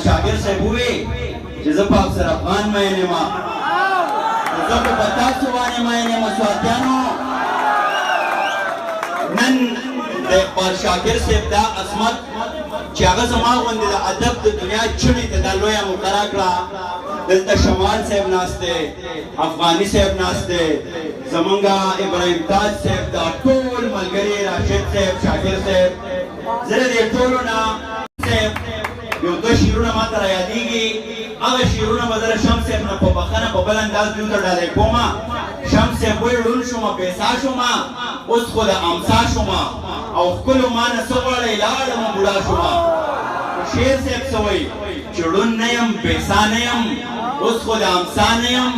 شاګر صاحب ووی چې زه په افسر افغان مین یم زه خو په تاسو باندې مین یم سواتیانو نن د اقبال شاکر صاحب دا عظمت چې هغه زما غوندې د ادب د دنیا چڼې ته دا لویه مقرره کړه دلته شمال صاحب ناست دی افغاني صاحب ناست دی زمونږ ابراهیم تاج صاحب دا ټول ملګري راشد صاحب شاکر صاحب زه د دې ټولو نه صاحب یو دوه شعرونه ماته رایادېږي هغه شعرونه به زه د شمس صاحب نه په بخښنه په بل انداز دوی ته ډالۍ کومه شمس صاحب وایي ړوند شومه بېسا شومه اوس خو د امسا شومه او ښکلو ما نه څه غواړئ لاړمه بوډا شومه شعر صاحب څه وایي چې ړوند نه یم بېسا نه یم اوس خو د امسا نه یم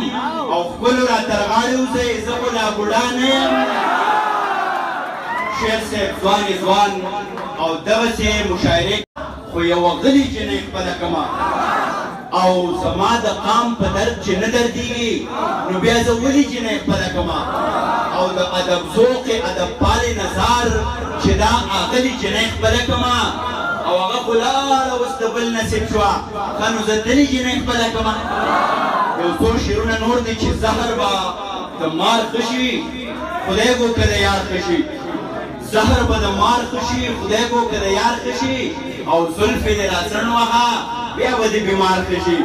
او ښکلو را تر غاړې وځئ زه خو لا بوډا نه یم شعر صاحب ځوانې ځوان او دغسې مشاعرې خو یوه غلې جنۍ خپله کړمه او زما د قام په درد چې نه دردېږي نو بیا زه ولې جنۍ خپله کړمه او د ادب ذوق ادب پالې نظار چې دا اغلې جنۍ خپله کړمه او هغه خو لاړه اوس د بل نصیب شوه ښه نو زه تلې جنۍ خپله کړمه یو څو شعرونه نور دی چې زهر به د مار ښه شي خدای کو که د یار ښه شي زهر به د مار ښه شي خدای کو که د یار ښه شي او زلفې دې را څڼ وهه بیا به دې بیمار ښه شي